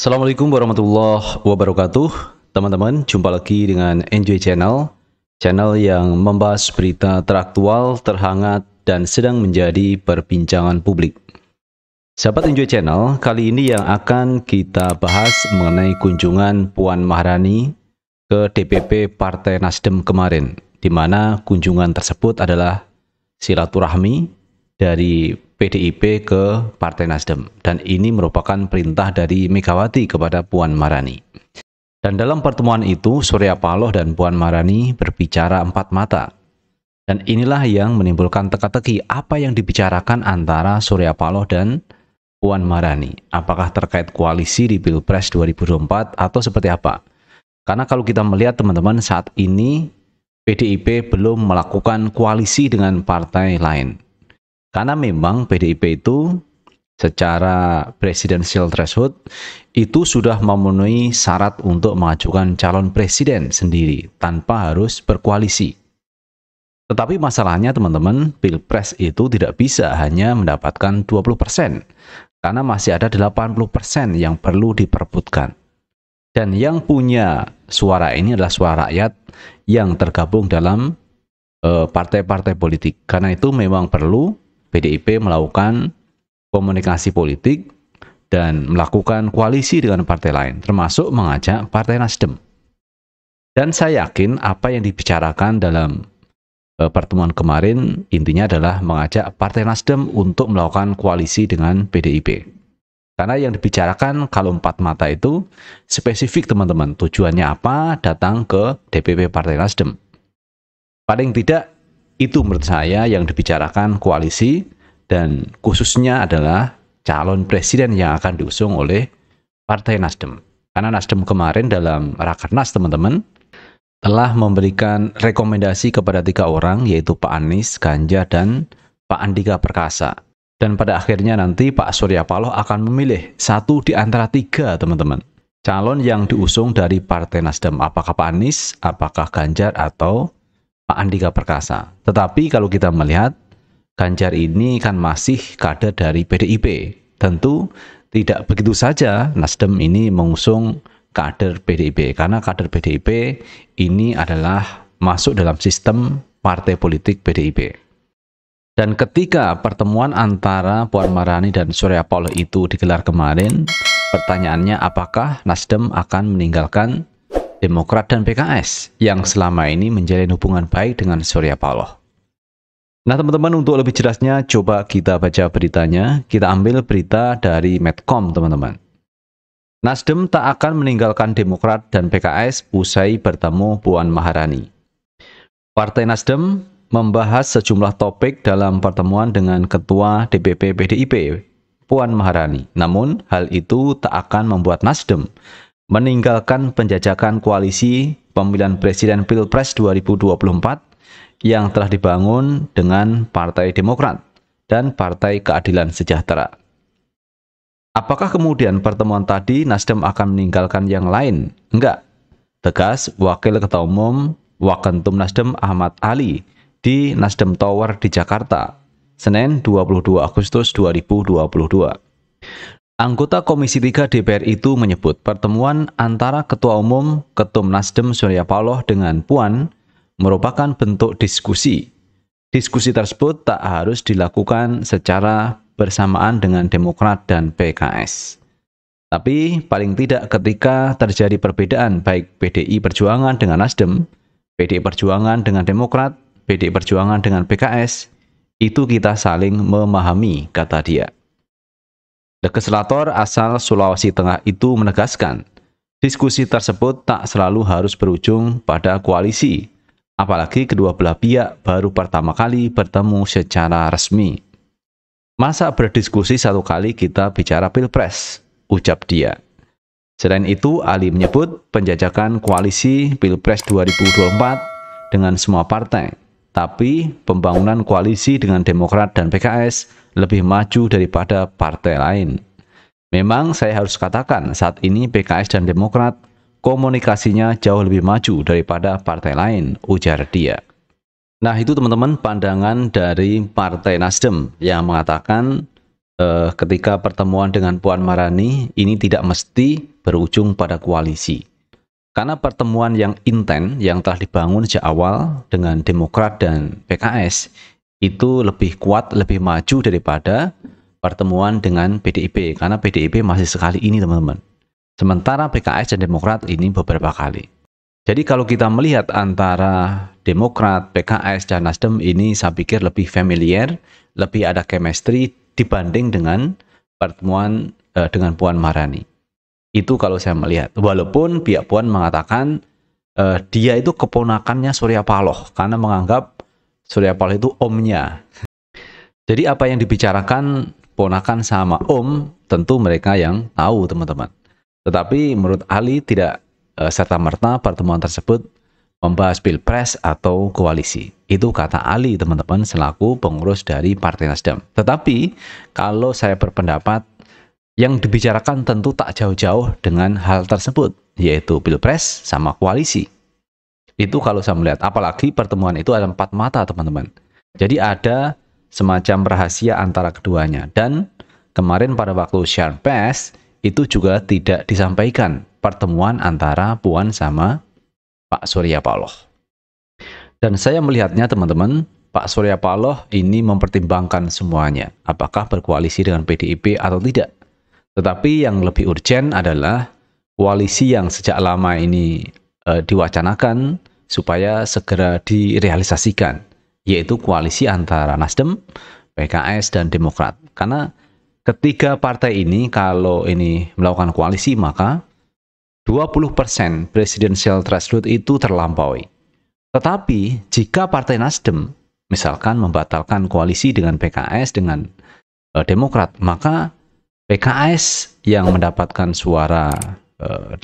Assalamualaikum warahmatullahi wabarakatuh. Teman-teman, jumpa lagi dengan Enjoy Channel, channel yang membahas berita teraktual, terhangat, dan sedang menjadi perbincangan publik. Sahabat Enjoy Channel, kali ini yang akan kita bahas mengenai kunjungan Puan Maharani ke DPP Partai Nasdem kemarin, di mana kunjungan tersebut adalah silaturahmi dari PDIP ke Partai Nasdem, dan ini merupakan perintah dari Megawati kepada Puan Maharani. Dan dalam pertemuan itu Surya Paloh dan Puan Maharani berbicara empat mata, dan inilah yang menimbulkan teka-teki apa yang dibicarakan antara Surya Paloh dan Puan Maharani. Apakah terkait koalisi di Pilpres 2024 atau seperti apa? Karena kalau kita melihat teman-teman, saat ini PDIP belum melakukan koalisi dengan partai lain. Karena memang PDIP itu secara presidensial threshold itu sudah memenuhi syarat untuk mengajukan calon presiden sendiri tanpa harus berkoalisi. Tetapi masalahnya teman-teman, Pilpres itu tidak bisa hanya mendapatkan 20%, karena masih ada 80% yang perlu diperebutkan. Dan yang punya suara ini adalah suara rakyat yang tergabung dalam partai-partai politik. Karena itu memang perlu PDIP melakukan komunikasi politik dan melakukan koalisi dengan partai lain, termasuk mengajak Partai Nasdem. Dan saya yakin apa yang dibicarakan dalam pertemuan kemarin intinya adalah mengajak Partai Nasdem untuk melakukan koalisi dengan PDIP. Karena yang dibicarakan kalau empat mata itu spesifik teman-teman, tujuannya apa datang ke DPP Partai Nasdem. Paling tidak itu menurut saya yang dibicarakan koalisi, dan khususnya adalah calon presiden yang akan diusung oleh Partai Nasdem. Karena Nasdem kemarin dalam Rakernas teman-teman telah memberikan rekomendasi kepada 3 orang, yaitu Pak Anies, Ganjar, dan Pak Andika Perkasa. Dan pada akhirnya nanti Pak Surya Paloh akan memilih satu di antara 3 teman-teman, calon yang diusung dari Partai Nasdem. Apakah Pak Anies, apakah Ganjar, atau Pak Andika Perkasa. Tetapi kalau kita melihat Ganjar ini kan masih kader dari PDIP. Tentu tidak begitu saja Nasdem ini mengusung kader PDIP, karena kader PDIP ini adalah masuk dalam sistem partai politik PDIP. Dan ketika pertemuan antara Puan Maharani dan Surya Paloh itu digelar kemarin, pertanyaannya apakah Nasdem akan meninggalkan Demokrat dan PKS yang selama ini menjalin hubungan baik dengan Surya Paloh. Nah teman-teman, untuk lebih jelasnya coba kita baca beritanya. Kita ambil berita dari Medcom teman-teman. Nasdem tak akan meninggalkan Demokrat dan PKS usai bertemu Puan Maharani. Partai Nasdem membahas sejumlah topik dalam pertemuan dengan Ketua DPP PDIP, Puan Maharani. Namun hal itu tak akan membuat Nasdem meninggalkan penjajakan koalisi pemilihan presiden Pilpres 2024 yang telah dibangun dengan Partai Demokrat dan Partai Keadilan Sejahtera. Apakah kemudian pertemuan tadi Nasdem akan meninggalkan yang lain? Enggak. Tegas Wakil Ketua Umum Wakentum Nasdem Ahmad Ali di Nasdem Tower di Jakarta, Senin 22 Agustus 2022. Anggota Komisi 3 DPR itu menyebut pertemuan antara Ketua Umum Ketum Nasdem Surya Paloh dengan Puan merupakan bentuk diskusi. Diskusi tersebut tak harus dilakukan secara bersamaan dengan Demokrat dan PKS. Tapi paling tidak ketika terjadi perbedaan baik PDI Perjuangan dengan Nasdem, PDI Perjuangan dengan Demokrat, PDI Perjuangan dengan PKS, itu kita saling memahami, kata dia. Legislator asal Sulawesi Tengah itu menegaskan, diskusi tersebut tak selalu harus berujung pada koalisi, apalagi kedua belah pihak baru pertama kali bertemu secara resmi. Masa berdiskusi satu kali kita bicara Pilpres, ucap dia. Selain itu, Ali menyebut penjajakan koalisi Pilpres 2024 dengan semua partai, tapi pembangunan koalisi dengan Demokrat dan PKS lebih maju daripada partai lain. Memang saya harus katakan saat ini PKS dan Demokrat komunikasinya jauh lebih maju daripada partai lain, ujar dia. Nah itu teman-teman pandangan dari Partai Nasdem yang mengatakan ketika pertemuan dengan Puan Maharani ini tidak mesti berujung pada koalisi. Karena pertemuan yang intens yang telah dibangun sejak awal dengan Demokrat dan PKS itu lebih kuat, lebih maju daripada pertemuan dengan PDIP. Karena PDIP masih sekali ini teman-teman. Sementara PKS dan Demokrat ini beberapa kali. Jadi kalau kita melihat antara Demokrat, PKS, dan Nasdem ini saya pikir lebih familiar, lebih ada chemistry dibanding dengan pertemuan dengan Puan Maharani. Itu kalau saya melihat. Walaupun pihak Puan mengatakan dia itu keponakannya Surya Paloh karena menganggap Surya Paloh itu omnya. Jadi apa yang dibicarakan ponakan sama om tentu mereka yang tahu teman-teman. Tetapi menurut Ali tidak serta-merta pertemuan tersebut membahas pilpres atau koalisi. Itu kata Ali teman-teman selaku pengurus dari Partai Nasdem. Tetapi kalau saya berpendapat yang dibicarakan tentu tak jauh-jauh dengan hal tersebut, yaitu pilpres sama koalisi. Itu kalau saya melihat, apalagi pertemuan itu ada 4 mata teman-teman. Jadi ada semacam rahasia antara keduanya. Dan kemarin pada waktu share press, itu juga tidak disampaikan pertemuan antara Puan sama Pak Surya Paloh. Dan saya melihatnya teman-teman, Pak Surya Paloh ini mempertimbangkan semuanya, apakah berkoalisi dengan PDIP atau tidak. Tetapi yang lebih urgent adalah koalisi yang sejak lama ini diwacanakan supaya segera direalisasikan, yaitu koalisi antara Nasdem, PKS, dan Demokrat. Karena ketiga partai ini kalau ini melakukan koalisi maka 20% presidential threshold itu terlampaui. Tetapi jika Partai Nasdem misalkan membatalkan koalisi dengan PKS, dengan Demokrat, maka PKS yang mendapatkan suara 8%,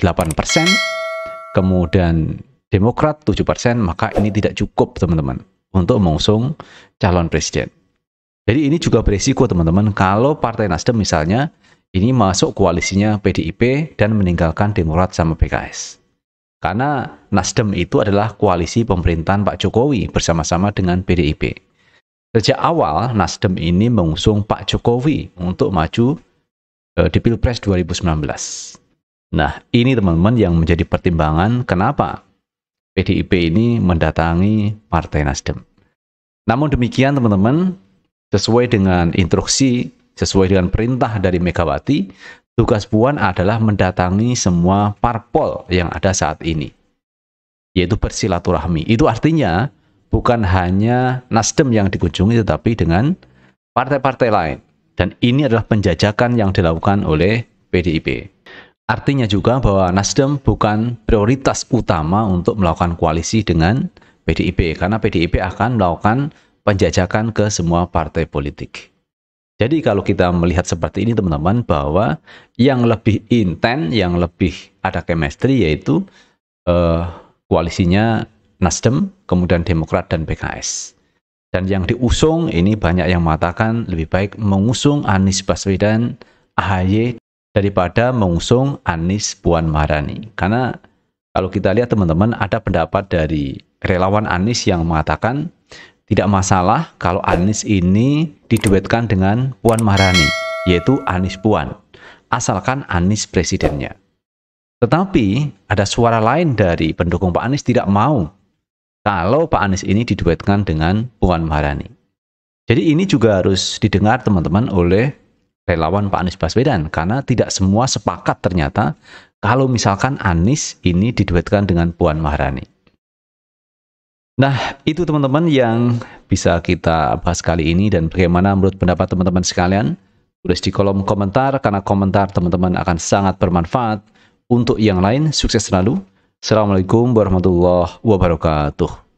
kemudian Demokrat 7%, maka ini tidak cukup teman-teman untuk mengusung calon presiden. Jadi ini juga berisiko teman-teman kalau Partai Nasdem misalnya ini masuk koalisinya PDIP dan meninggalkan Demokrat sama PKS. Karena Nasdem itu adalah koalisi pemerintahan Pak Jokowi bersama-sama dengan PDIP. Sejak awal Nasdem ini mengusung Pak Jokowi untuk maju di Pilpres 2019. Nah, ini teman-teman yang menjadi pertimbangan kenapa PDIP ini mendatangi Partai Nasdem. Namun demikian teman-teman, sesuai dengan instruksi, sesuai dengan perintah dari Megawati, tugas Puan adalah mendatangi semua parpol yang ada saat ini, yaitu bersilaturahmi. Itu artinya bukan hanya Nasdem yang dikunjungi, tetapi dengan partai-partai lain. Dan ini adalah penjajakan yang dilakukan oleh PDIP. Artinya juga bahwa Nasdem bukan prioritas utama untuk melakukan koalisi dengan PDIP, karena PDIP akan melakukan penjajakan ke semua partai politik. Jadi kalau kita melihat seperti ini teman-teman, bahwa yang lebih intens, yang lebih ada chemistry yaitu koalisinya Nasdem, kemudian Demokrat dan PKS. Dan yang diusung ini banyak yang mengatakan lebih baik mengusung Anies Baswedan, AHY daripada mengusung Anies Puan Maharani. Karena kalau kita lihat teman-teman, ada pendapat dari relawan Anies yang mengatakan tidak masalah kalau Anies ini diduetkan dengan Puan Maharani, yaitu Anies Puan, asalkan Anies presidennya. Tetapi ada suara lain dari pendukung Pak Anies tidak mau kalau Pak Anies ini diduetkan dengan Puan Maharani. Jadi ini juga harus didengar teman-teman oleh relawan Pak Anies Baswedan, karena tidak semua sepakat ternyata kalau misalkan Anies ini diduetkan dengan Puan Maharani. Nah, itu teman-teman yang bisa kita bahas kali ini, dan bagaimana menurut pendapat teman-teman sekalian? Tulis di kolom komentar, karena komentar teman-teman akan sangat bermanfaat untuk yang lain. Sukses selalu. Assalamualaikum warahmatullahi wabarakatuh.